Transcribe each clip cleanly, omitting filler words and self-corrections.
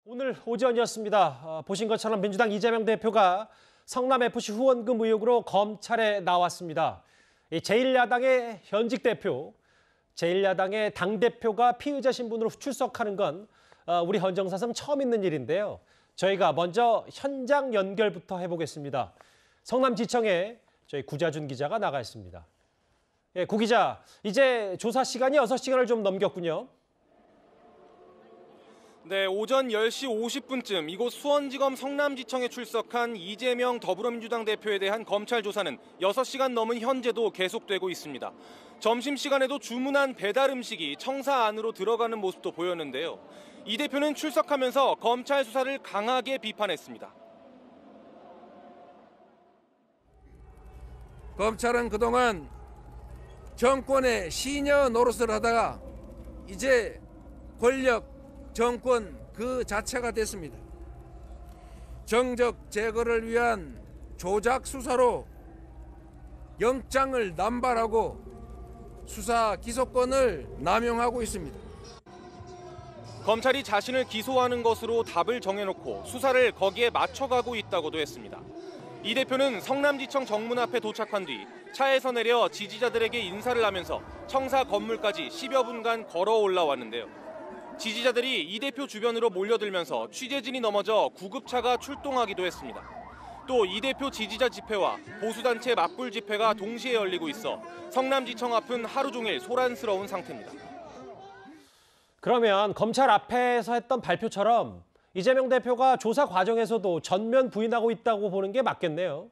오늘 오전이었습니다. 보신 것처럼 민주당 이재명 대표가 성남FC 후원금 의혹으로 검찰에 나왔습니다. 제1야당의 현직 대표, 제1야당의 당대표가 피의자 신분으로 출석하는 건 우리 헌정사상 처음 있는 일인데요. 저희가 먼저 현장 연결부터 해보겠습니다. 성남지청에 저희 구자준 기자가 나가 있습니다. 예, 구 기자, 이제 조사 시간이 6시간을 좀 넘겼군요. 네, 오전 10시 50분쯤 이곳 수원지검 성남지청에 출석한 이재명 더불어민주당 대표에 대한 검찰 조사는 6시간 넘은 현재도 계속되고 있습니다. 점심시간에도 주문한 배달 음식이 청사 안으로 들어가는 모습도 보였는데요. 이 대표는 출석하면서 검찰 수사를 강하게 비판했습니다. 검찰은 그동안 정권의 시녀 노릇을 하다가 이제 권력, 정권 그 자체가 됐습니다. 정적 제거를 위한 조작 수사로 영장을 남발하고 수사 기소권을 남용하고 있습니다. 검찰이 자신을 기소하는 것으로 답을 정해놓고 수사를 거기에 맞춰가고 있다고도 했습니다. 이 대표는 성남지청 정문 앞에 도착한 뒤 차에서 내려 지지자들에게 인사를 하면서 청사 건물까지 10여 분간 걸어 올라왔는데요. 지지자들이 이 대표 주변으로 몰려들면서 취재진이 넘어져 구급차가 출동하기도 했습니다. 또 이 대표 지지자 집회와 보수단체 맞불 집회가 동시에 열리고 있어 성남지청 앞은 하루 종일 소란스러운 상태입니다. 그러면 검찰 앞에서 했던 발표처럼 이재명 대표가 조사 과정에서도 전면 부인하고 있다고 보는 게 맞겠네요.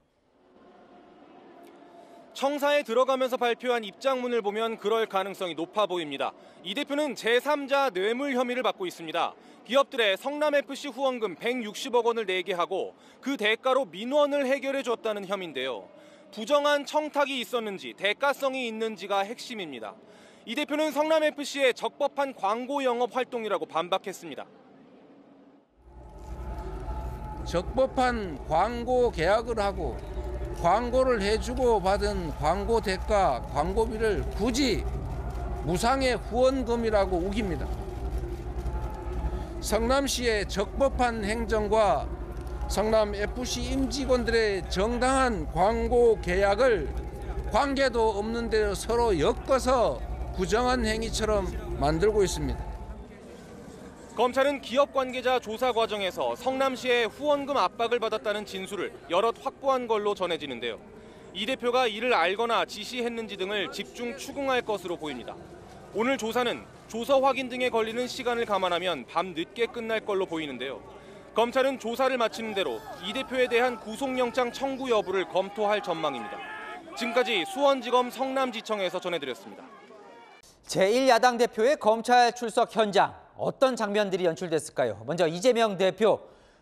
청사에 들어가면서 발표한 입장문을 보면 그럴 가능성이 높아 보입니다. 이 대표는 제3자 뇌물 혐의를 받고 있습니다. 기업들의 성남FC 후원금 160억 원을 내게 하고 그 대가로 민원을 해결해 줬다는 혐의인데요. 부정한 청탁이 있었는지 대가성이 있는지가 핵심입니다. 이 대표는 성남FC의 적법한 광고 영업 활동이라고 반박했습니다. 적법한 광고 계약을 하고 광고를 해주고 받은 광고 대가, 광고비를 굳이 무상의 후원금이라고 우깁니다. 성남시의 적법한 행정과 성남FC 임직원들의 정당한 광고 계약을 관계도 없는 데로 서로 엮어서 부정한 행위처럼 만들고 있습니다. 검찰은 기업 관계자 조사 과정에서 성남시의 후원금 압박을 받았다는 진술을 여럿 확보한 걸로 전해지는데요. 이 대표가 이를 알거나 지시했는지 등을 집중 추궁할 것으로 보입니다. 오늘 조사는 조서 확인 등에 걸리는 시간을 감안하면 밤 늦게 끝날 걸로 보이는데요. 검찰은 조사를 마치는 대로 이 대표에 대한 구속영장 청구 여부를 검토할 전망입니다. 지금까지 수원지검 성남지청에서 전해드렸습니다. 제1야당 대표의 검찰 출석 현장. 어떤 장면들이 연출됐을까요? 먼저 이재명 대표,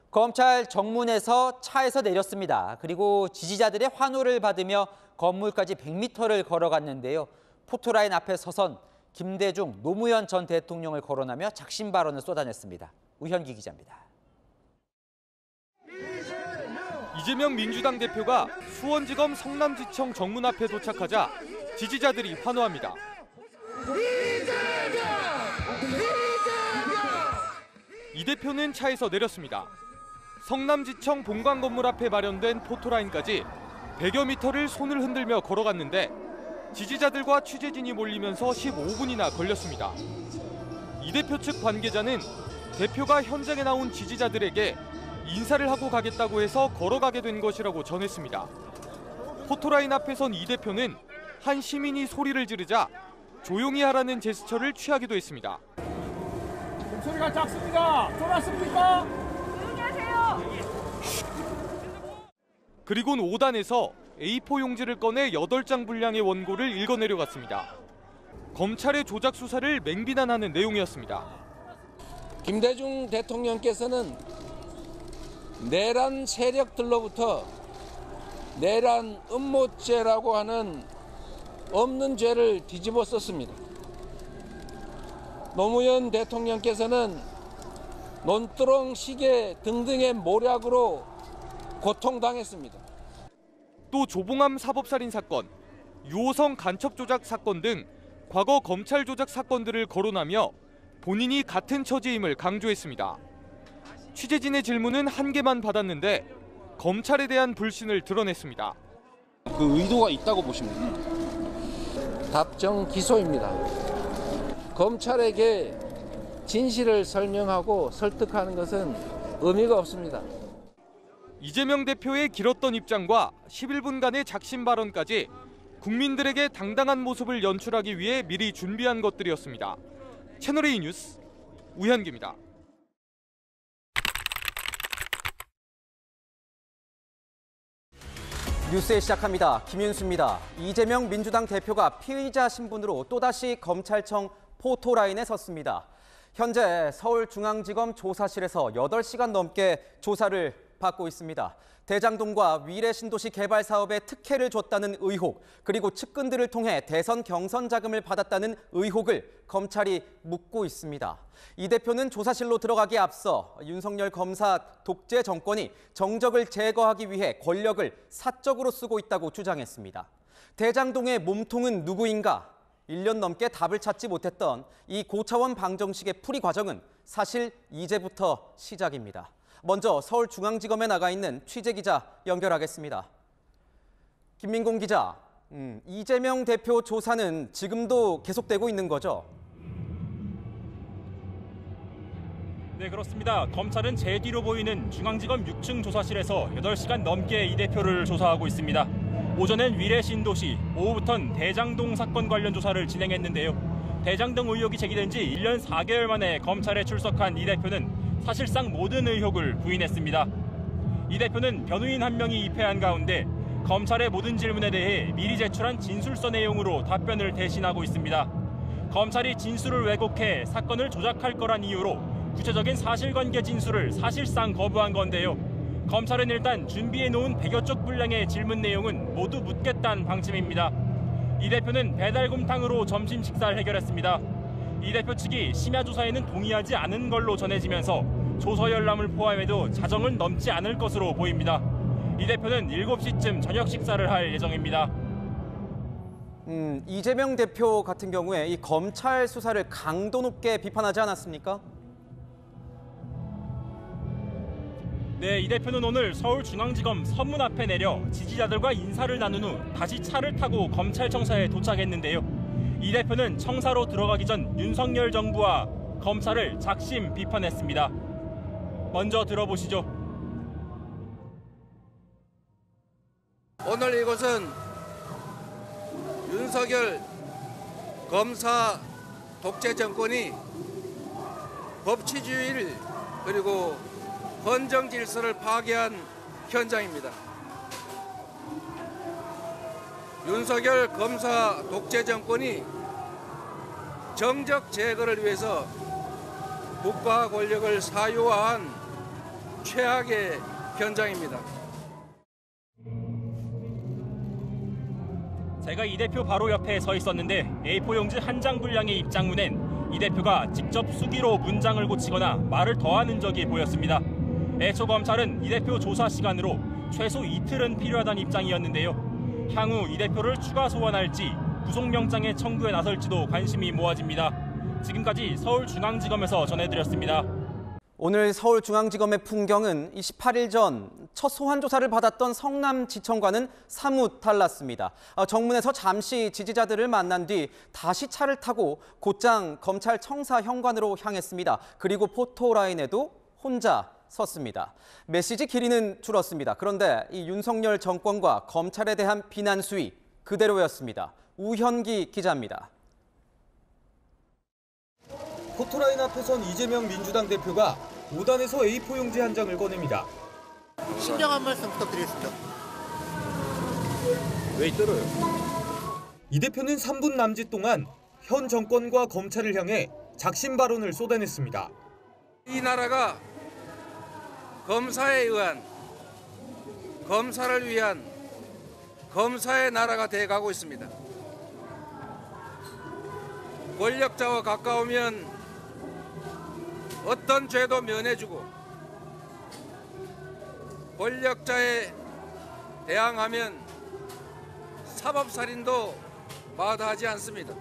검찰 정문에서 차에서 내렸습니다. 그리고 지지자들의 환호를 받으며 건물까지 100m를 걸어갔는데요. 포토라인 앞에 서선 김대중, 노무현 전 대통령을 거론하며 작심 발언을 쏟아냈습니다. 우현기 기자입니다. 이재명 민주당 대표가 수원지검 성남지청 정문 앞에 도착하자 지지자들이 환호합니다. 이 대표는 차에서 내렸습니다. 성남지청 본관 건물 앞에 마련된 포토라인까지 100여 미터를 손을 흔들며 걸어갔는데 지지자들과 취재진이 몰리면서 15분이나 걸렸습니다. 이 대표 측 관계자는 대표가 현장에 나온 지지자들에게 인사를 하고 가겠다고 해서 걸어가게 된 것이라고 전했습니다. 포토라인 앞에 선 이 대표는 한 시민이 소리를 지르자 조용히 하라는 제스처를 취하기도 했습니다. 목소리가 작습니다. 쫄았습니까? 조용히 하세요. 그리고는 5단에서 A4 용지를 꺼내 8장 분량의 원고를 읽어내려갔습니다. 검찰의 조작 수사를 맹비난하는 내용이었습니다. 김대중 대통령께서는 내란 세력들로부터 내란 음모죄라고 하는 없는 죄를 뒤집어 썼습니다. 노무현 대통령께서는 논두렁 시계 등등의 모략으로 고통당했습니다. 또 조봉암 사법살인 사건, 유호성 간첩 조작 사건 등 과거 검찰 조작 사건들을 거론하며 본인이 같은 처지임을 강조했습니다. 취재진의 질문은 한 개만 받았는데 검찰에 대한 불신을 드러냈습니다. 그 의도가 있다고 보십니까? 답정 기소입니다. 검찰에게 진실을 설명하고 설득하는 것은 의미가 없습니다. 이재명 대표의 길었던 입장과 11분간의 작심 발언까지 국민들에게 당당한 모습을 연출하기 위해 미리 준비한 것들이었습니다. 채널A 뉴스 우현기입니다. 뉴스에 시작합니다. 김윤수입니다. 이재명 민주당 대표가 피의자 신분으로 또다시 검찰청 포토라인에 섰습니다. 현재 서울중앙지검 조사실에서 8시간 넘게 조사를 받고 있습니다. 대장동과 위례신도시 개발 사업에 특혜를 줬다는 의혹, 그리고 측근들을 통해 대선 경선 자금을 받았다는 의혹을 검찰이 묻고 있습니다. 이 대표는 조사실로 들어가기에 앞서 윤석열 검사 독재 정권이 정적을 제거하기 위해 권력을 사적으로 쓰고 있다고 주장했습니다. 대장동의 몸통은 누구인가? 1년 넘게 답을 찾지 못했던 이 고차원 방정식의 풀이 과정은 사실 이제부터 시작입니다. 먼저 서울중앙지검에 나가 있는 취재기자 연결하겠습니다. 김민공 기자, 이재명 대표 조사는 지금도 계속되고 있는 거죠? 네, 그렇습니다. 검찰은 제 뒤로 보이는 중앙지검 6층 조사실에서 8시간 넘게 이 대표를 조사하고 있습니다. 오전엔 위례신도시, 오후부터는 대장동 사건 관련 조사를 진행했는데요. 대장동 의혹이 제기된 지 1년 4개월 만에 검찰에 출석한 이 대표는 사실상 모든 의혹을 부인했습니다. 이 대표는 변호인 한 명이 입회한 가운데 검찰의 모든 질문에 대해 미리 제출한 진술서 내용으로 답변을 대신하고 있습니다. 검찰이 진술을 왜곡해 사건을 조작할 거란 이유로 구체적인 사실관계 진술을 사실상 거부한 건데요. 검찰은 일단 준비해놓은 100여 쪽 분량의 질문 내용은 모두 묻겠다는 방침입니다. 이 대표는 배달곰탕으로 점심 식사를 해결했습니다. 이 대표 측이 심야 조사에는 동의하지 않은 걸로 전해지면서 조서 열람을 포함해도 자정은 넘지 않을 것으로 보입니다. 이 대표는 7시쯤 저녁 식사를 할 예정입니다. 이재명 대표 같은 경우에 이 검찰 수사를 강도 높게 비판하지 않았습니까? 네, 이 대표는 오늘 서울중앙지검 서문 앞에 내려 지지자들과 인사를 나눈 후 다시 차를 타고 검찰청사에 도착했는데요. 이 대표는 청사로 들어가기 전 윤석열 정부와 검찰을 작심 비판했습니다. 먼저 들어보시죠. 오늘 이곳은 윤석열 검사 독재 정권이 법치주의를 그리고 헌정 질서를 파괴한 현장입니다. 윤석열 검사 독재 정권이 정적 제거를 위해서 국가 권력을 사유화한 최악의 현장입니다. 제가 이 대표 바로 옆에 서 있었는데 A4 용지 한 장 분량의 입장문엔 이 대표가 직접 수기로 문장을 고치거나 말을 더하는 적이 보였습니다. 애초 검찰은 이 대표 조사 시간으로 최소 이틀은 필요하다는 입장이었는데요. 향후 이 대표를 추가 소환할지 구속영장의 청구에 나설지도 관심이 모아집니다. 지금까지 서울중앙지검에서 전해드렸습니다. 오늘 서울중앙지검의 풍경은 28일 전 첫 소환 조사를 받았던 성남지청과는 사뭇 달랐습니다. 정문에서 잠시 지지자들을 만난 뒤 다시 차를 타고 곧장 검찰청사 현관으로 향했습니다. 그리고 포토라인에도 혼자 섰습니다. 메시지 길이는 줄었습니다. 그런데 이 윤석열 정권과 검찰에 대한 비난 수위 그대로였습니다. 우현기 기자입니다. 포토라인 앞에 선 이재명 민주당 대표가 5단에서 A4 용지 한 장을 꺼냅니다. 신중한 말씀 부탁드리겠습니다. 왜 떨어요? 이 대표는 3분 남짓 동안 현 정권과 검찰을 향해 작심 발언을 쏟아냈습니다. 이 나라가 검사에 의한, 검사를 위한 검사의 나라가 돼가고 있습니다. 권력자와 가까우면 어떤 죄도 면해주고 권력자에 대항하면 사법살인도 마다하지 않습니다.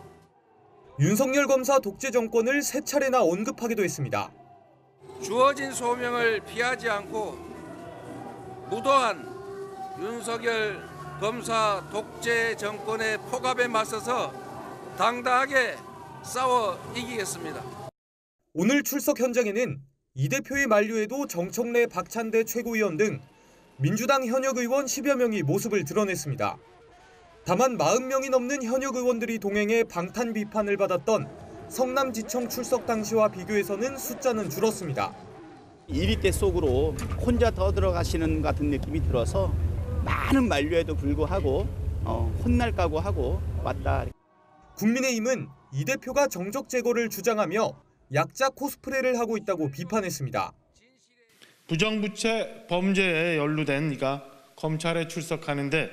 윤석열 검사 독재 정권을 3차례나 언급하기도 했습니다. 주어진 소명을 피하지 않고 무도한 윤석열 검사 독재 정권의 폭압에 맞서서 당당하게 싸워 이기겠습니다. 오늘 출석 현장에는 이 대표의 만류에도 정청래, 박찬대 최고위원 등 민주당 현역 의원 10여 명이 모습을 드러냈습니다. 다만 40명이 넘는 현역 의원들이 동행해 방탄 비판을 받았던 성남지청 출석 당시와 비교해서는 숫자는 줄었습니다. 1위대 속으로 혼자 더 들어가시는 같은 느낌이 들어서 많은 만류에도 불구하고 혼날 각오하고 왔다. 국민의힘은 이 대표가 정적 제거를 주장하며 약자 코스프레를 하고 있다고 비판했습니다. 부정부패 범죄에 연루된 이가 검찰에 출석하는데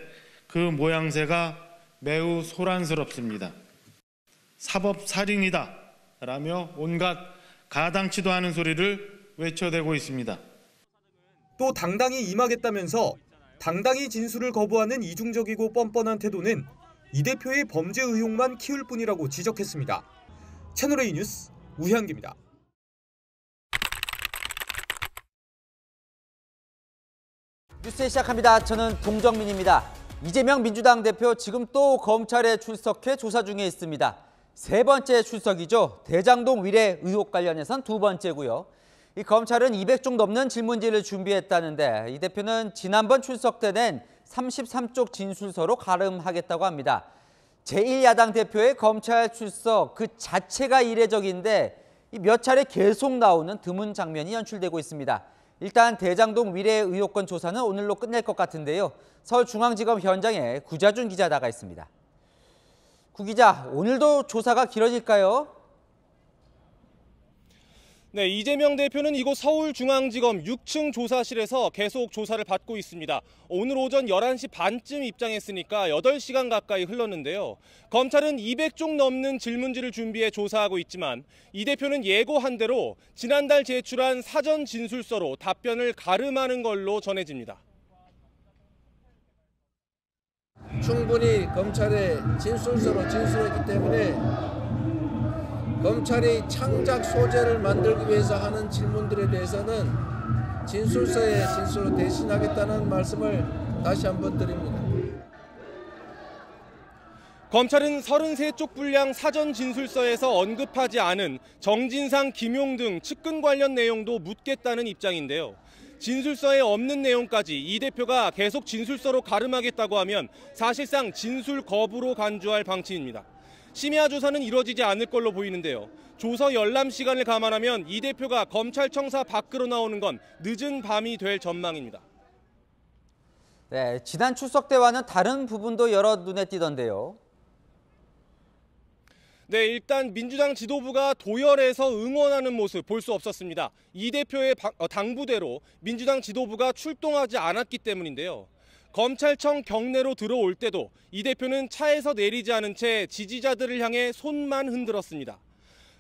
그 모양새가 매우 소란스럽습니다. 사법살인이다 라며 온갖 가당치도 않은 소리를 외쳐대고 있습니다. 또 당당히 임하겠다면서 당당히 진술을 거부하는 이중적이고 뻔뻔한 태도는 이 대표의 범죄 의혹만 키울 뿐이라고 지적했습니다. 채널A 뉴스 우현기입니다. 뉴스 시작합니다. 저는 동정민입니다. 이재명 민주당 대표 지금 또 검찰에 출석해 조사 중에 있습니다. 세 번째 출석이죠. 대장동 위례 의혹 관련해선 두 번째고요. 이 검찰은 200쪽 넘는 질문지를 준비했다는데 이 대표는 지난번 출석 때 낸 33쪽 진술서로 가름하겠다고 합니다. 제1야당 대표의 검찰 출석 그 자체가 이례적인데 몇 차례 계속 나오는 드문 장면이 연출되고 있습니다. 일단 대장동 위례 의혹권 조사는 오늘로 끝낼 것 같은데요. 서울중앙지검 현장에 구자준 기자 나가 있습니다. 구 기자, 오늘도 조사가 길어질까요? 네, 이재명 대표는 이곳 서울중앙지검 6층 조사실에서 계속 조사를 받고 있습니다. 오늘 오전 11시 반쯤 입장했으니까 8시간 가까이 흘렀는데요. 검찰은 200쪽 넘는 질문지를 준비해 조사하고 있지만 이 대표는 예고한 대로 지난달 제출한 사전 진술서로 답변을 가름하는 걸로 전해집니다. 충분히 검찰의 진술서로 진술했기 때문에 검찰이 창작 소재를 만들기 위해서 하는 질문들에 대해서는 진술서에 진술로 대신하겠다는 말씀을 다시 한번 드립니다. 검찰은 33쪽 분량 사전 진술서에서 언급하지 않은 정진상, 김용 등 측근 관련 내용도 묻겠다는 입장인데요. 진술서에 없는 내용까지 이 대표가 계속 진술서로 가름하겠다고 하면 사실상 진술 거부로 간주할 방침입니다. 심야 조사는 이루어지지 않을 걸로 보이는데요. 조서 열람 시간을 감안하면 이 대표가 검찰청사 밖으로 나오는 건 늦은 밤이 될 전망입니다. 네, 지난 출석 때와는 다른 부분도 여러 눈에 띄던데요. 네, 일단 민주당 지도부가 도열해서 응원하는 모습 볼 수 없었습니다. 이 대표의 당부대로 민주당 지도부가 출동하지 않았기 때문인데요. 검찰청 경내로 들어올 때도 이 대표는 차에서 내리지 않은 채 지지자들을 향해 손만 흔들었습니다.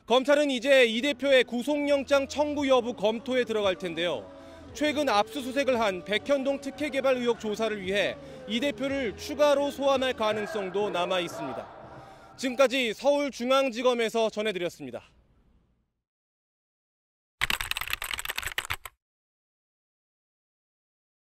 검찰은 이제 이 대표의 구속영장 청구 여부 검토에 들어갈 텐데요. 최근 압수수색을 한 백현동 특혜개발 의혹 조사를 위해 이 대표를 추가로 소환할 가능성도 남아 있습니다. 지금까지 서울중앙지검에서 전해드렸습니다.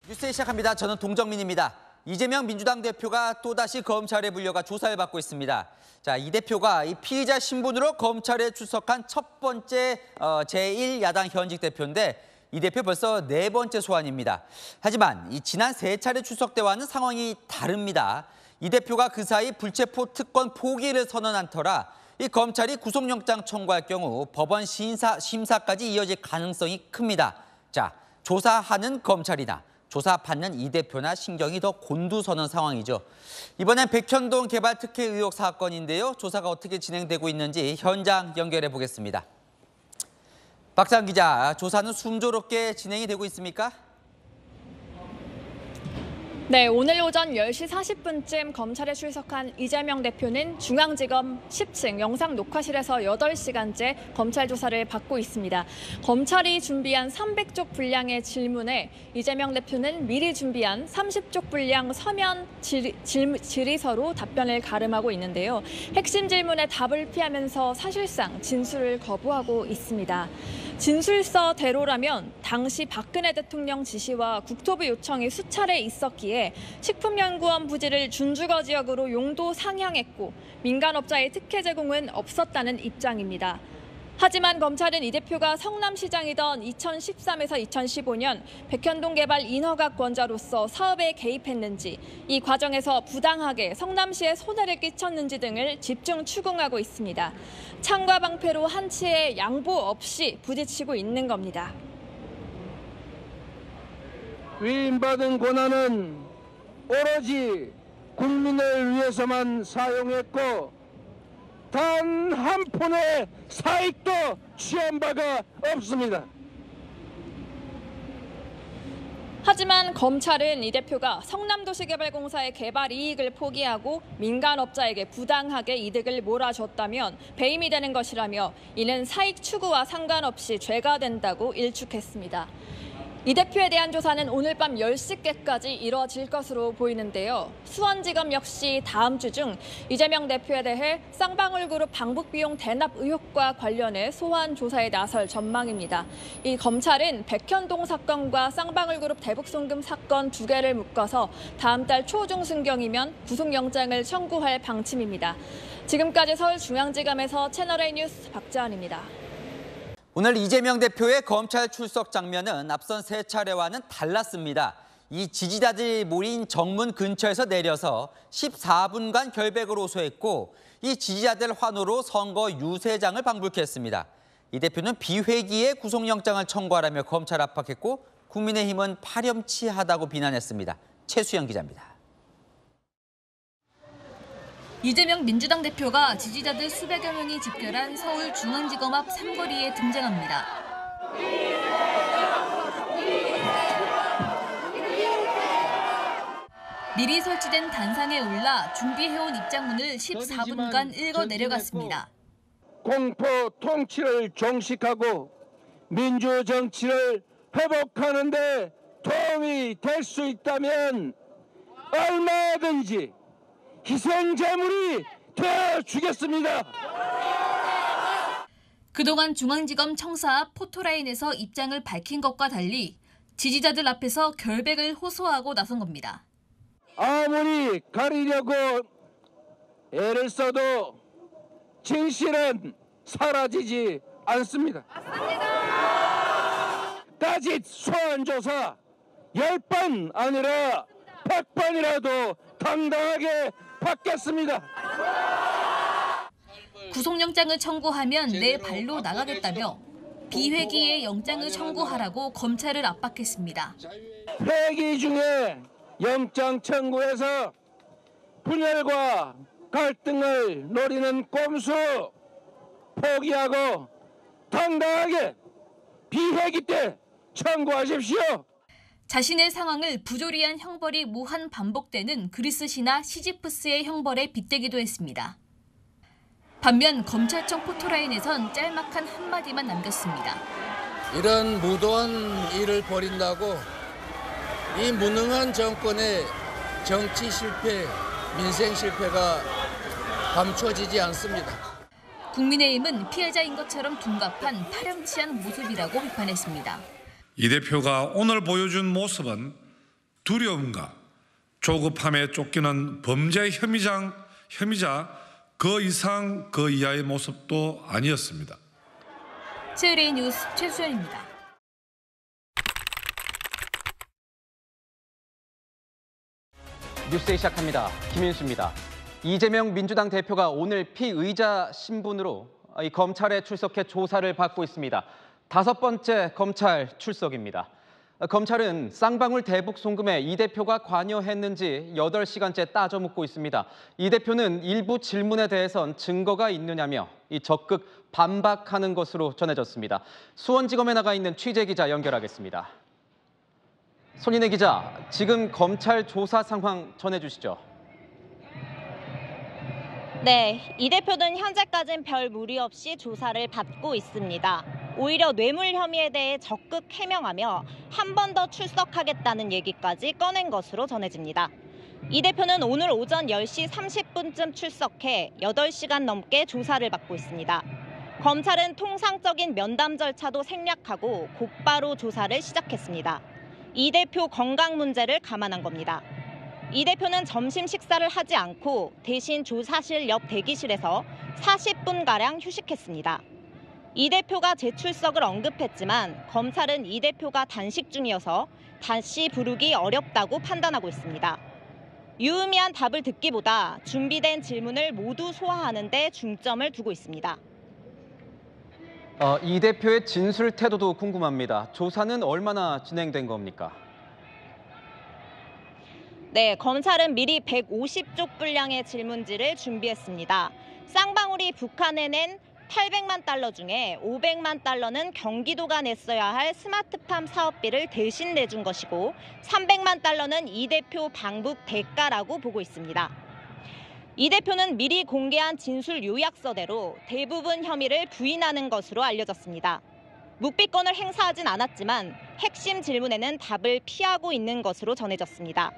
뉴스 시작합니다. 저는 동정민입니다. 이재명 민주당 대표가 또다시 검찰에 불려가 조사를 받고 있습니다. 자, 이 대표가 이 피의자 신분으로 검찰에 출석한 첫 번째 제1야당 현직 대표인데 이 대표 벌써 네 번째 소환입니다. 하지만 이 지난 세 차례 출석 때와는 상황이 다릅니다. 이 대표가 그 사이 불체포 특권 포기를 선언한 터라 이 검찰이 구속영장 청구할 경우 법원 심사까지 이어질 가능성이 큽니다. 자, 조사하는 검찰이나 조사받는 이 대표나 신경이 더 곤두서는 상황이죠. 이번엔 백현동 개발 특혜 의혹 사건인데요. 조사가 어떻게 진행되고 있는지 현장 연결해 보겠습니다. 박상 기자, 조사는 순조롭게 진행이 되고 있습니까? 네, 오늘 오전 10시 40분쯤 검찰에 출석한 이재명 대표는 중앙지검 10층 영상 녹화실에서 8시간째 검찰 조사를 받고 있습니다. 검찰이 준비한 300쪽 분량의 질문에 이재명 대표는 미리 준비한 30쪽 분량 서면 질의서로 답변을 가름하고 있는데요. 핵심 질문에 답을 피하면서 사실상 진술을 거부하고 있습니다. 진술서대로라면 당시 박근혜 대통령 지시와 국토부 요청이 수차례 있었기에 식품연구원 부지를 준주거 지역으로 용도 상향했고 민간업자의 특혜 제공은 없었다는 입장입니다. 하지만 검찰은 이 대표가 성남시장이던 2013에서 2015년 백현동 개발 인허가 권자로서 사업에 개입했는지, 이 과정에서 부당하게 성남시에 손해를 끼쳤는지 등을 집중 추궁하고 있습니다. 창과 방패로 한치의 양보 없이 부딪히고 있는 겁니다. 위임받은 권한은 오로지 국민을 위해서만 사용했고 단 한 푼의 사익도 취한 바가 없습니다. 하지만 검찰은 이 대표가 성남도시개발공사의 개발 이익을 포기하고 민간업자에게 부당하게 이득을 몰아줬다면 배임이 되는 것이라며 이는 사익 추구와 상관없이 죄가 된다고 일축했습니다. 이 대표에 대한 조사는 오늘 밤 10시께까지 이뤄질 것으로 보이는데요. 수원지검 역시 다음 주 중 이재명 대표에 대해 쌍방울그룹 방북비용 대납 의혹과 관련해 소환 조사에 나설 전망입니다. 이 검찰은 백현동 사건과 쌍방울그룹 대북송금 사건 두 개를 묶어서 다음 달 초중순경이면 구속영장을 청구할 방침입니다. 지금까지 서울중앙지검에서 채널A 뉴스 박지안입니다. 오늘 이재명 대표의 검찰 출석 장면은 앞선 세 차례와는 달랐습니다. 이 지지자들이 모인 정문 근처에서 내려서 14분간 결백을 호소했고 이 지지자들 환호로 선거 유세장을 방불케했습니다. 이 대표는 비회기에 구속영장을 청구하라며 검찰 압박했고 국민의힘은 파렴치하다고 비난했습니다. 최수영 기자입니다. 이재명 민주당 대표가 지지자들 수백여 명이 집결한 서울중앙지검 앞 삼거리에 등장합니다. 미리 설치된 단상에 올라 준비해온 입장문을 14분간 읽어 내려갔습니다. 공포 통치를 종식하고 민주정치를 회복하는 데 도움이 될 수 있다면 얼마든지 희생제물이 되어주겠습니다. 그동안 중앙지검 청사 앞 포토라인에서 입장을 밝힌 것과 달리 지지자들 앞에서 결백을 호소하고 나선 겁니다. 아무리 가리려고 애를 써도 진실은 사라지지 않습니다. 따짓 소환조사 10번 아니라 100번이라도 당당하게 받겠습니다. 구속영장을 청구하면 내 발로 나가겠다며 비회기에 영장을 청구하라고 검찰을 압박했습니다. 회기 중에 영장 청구해서 분열과 갈등을 노리는 꼼수 포기하고 당당하게 비회기 때 청구하십시오. 자신의 상황을 부조리한 형벌이 무한 반복되는 그리스 신화 시지프스의 형벌에 빗대기도 했습니다. 반면 검찰청 포토라인에선 짤막한 한마디만 남겼습니다. 이런 무도한 일을 벌인다고 이 무능한 정권의 정치 실패, 민생 실패가 감춰지지 않습니다. 국민의힘은 피해자인 것처럼 둔갑한 파렴치한 모습이라고 비판했습니다. 이 대표가 오늘 보여준 모습은 두려움과 조급함에 쫓기는 범죄 혐의자 그 이상 그 이하의 모습도 아니었습니다. 채널A 뉴스 최수연입니다. 뉴스데이 시작합니다. 김인수입니다. 이재명 민주당 대표가 오늘 피의자 신분으로 이 검찰에 출석해 조사를 받고 있습니다. 5번째 검찰 출석입니다. 검찰은 쌍방울 대북 송금에 이 대표가 관여했는지 8시간째 따져 묻고 있습니다. 이 대표는 일부 질문에 대해선 증거가 있느냐며 적극 반박하는 것으로 전해졌습니다. 수원지검에 나가 있는 취재기자 연결하겠습니다. 손인혜 기자, 지금 검찰 조사 상황 전해주시죠. 네, 이 대표는 현재까지는 별 무리 없이 조사를 받고 있습니다. 오히려 뇌물 혐의에 대해 적극 해명하며 한 번 더 출석하겠다는 얘기까지 꺼낸 것으로 전해집니다. 이 대표는 오늘 오전 10시 30분쯤 출석해 8시간 넘게 조사를 받고 있습니다. 검찰은 통상적인 면담 절차도 생략하고 곧바로 조사를 시작했습니다. 이 대표 건강 문제를 감안한 겁니다. 이 대표는 점심 식사를 하지 않고 대신 조사실 옆 대기실에서 40분가량 휴식했습니다. 이 대표가 재출석을 언급했지만 검찰은 이 대표가 단식 중이어서 다시 부르기 어렵다고 판단하고 있습니다. 유의미한 답을 듣기보다 준비된 질문을 모두 소화하는 데 중점을 두고 있습니다. 이 대표의 진술 태도도 궁금합니다. 조사는 얼마나 진행된 겁니까? 네, 검찰은 미리 150쪽 분량의 질문지를 준비했습니다. 쌍방울이 북한에 낸 800만 달러 중에 500만 달러는 경기도가 냈어야 할 스마트팜 사업비를 대신 내준 것이고 300만 달러는 이 대표 방북 대가라고 보고 있습니다. 이 대표는 미리 공개한 진술 요약서대로 대부분 혐의를 부인하는 것으로 알려졌습니다. 묵비권을 행사하진 않았지만 핵심 질문에는 답을 피하고 있는 것으로 전해졌습니다.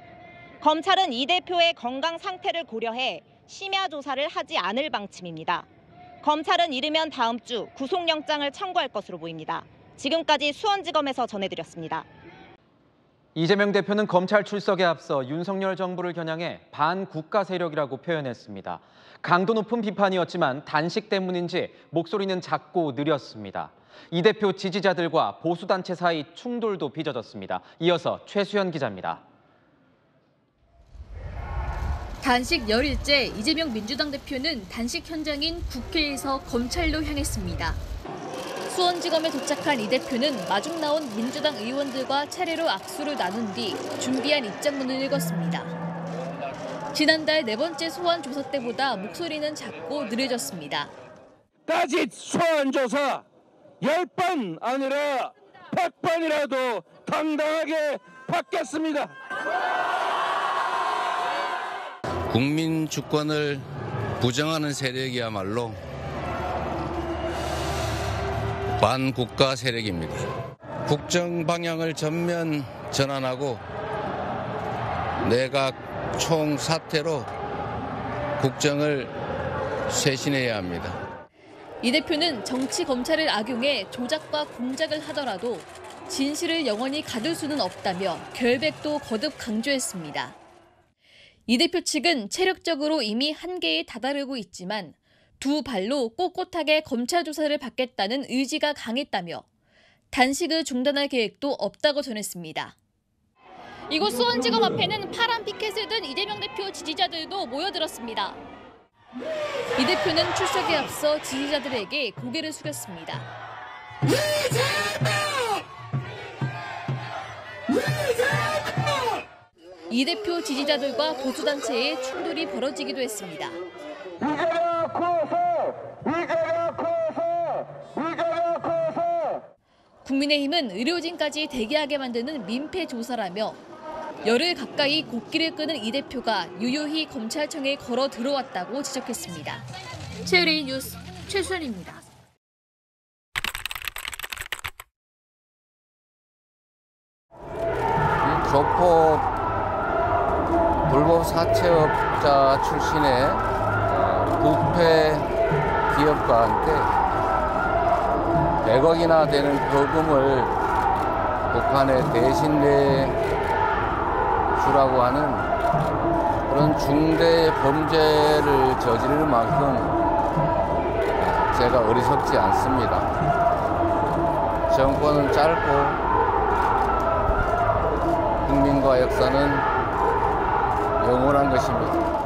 검찰은 이 대표의 건강 상태를 고려해 심야 조사를 하지 않을 방침입니다. 검찰은 이르면 다음 주 구속영장을 청구할 것으로 보입니다. 지금까지 수원지검에서 전해드렸습니다. 이재명 대표는 검찰 출석에 앞서 윤석열 정부를 겨냥해 반국가 세력이라고 표현했습니다. 강도 높은 비판이었지만 단식 때문인지 목소리는 작고 느렸습니다. 이 대표 지지자들과 보수단체 사이 충돌도 빚어졌습니다. 이어서 최수연 기자입니다. 단식 열흘째 이재명 민주당 대표는 단식 현장인 국회에서 검찰로 향했습니다. 수원지검에 도착한 이 대표는 마중 나온 민주당 의원들과 차례로 악수를 나눈 뒤 준비한 입장문을 읽었습니다. 지난달 4번째 소환 조사 때보다 목소리는 작고 느려졌습니다. 따짓 소환 조사 10번 아니라 100번이라도 당당하게 받겠습니다. 국민 주권을 부정하는 세력이야말로 반국가 세력입니다. 국정 방향을 전면 전환하고 내각 총사퇴로 국정을 쇄신해야 합니다. 이 대표는 정치 검찰을 악용해 조작과 공작을 하더라도 진실을 영원히 가둘 수는 없다며 결백도 거듭 강조했습니다. 이 대표 측은 체력적으로 이미 한계에 다다르고 있지만 두 발로 꼿꼿하게 검찰 조사를 받겠다는 의지가 강했다며 단식을 중단할 계획도 없다고 전했습니다. 이곳 수원지검 앞에는 파란 피켓을 든 이재명 대표 지지자들도 모여들었습니다. 이 대표는 출석에 앞서 지지자들에게 고개를 숙였습니다. 이 대표 지지자들과 보수단체의 충돌이 벌어지기도 했습니다. 국민의힘은 의료진까지 대기하게 만드는 민폐 조사라며 열흘 가까이 곡기를 끄는 이 대표가 유유히 검찰청에 걸어 들어왔다고 지적했습니다. 최유리 뉴스 최수연입니다. 조폭 불법 사채업자 출신의 부패 기업과 함께 100억이나 되는 거금을 북한에 대신 내주라고 하는 그런 중대 범죄를 저지를 만큼 제가 어리석지 않습니다. 정권은 짧고 국민과 역사는 영원한 것입니다.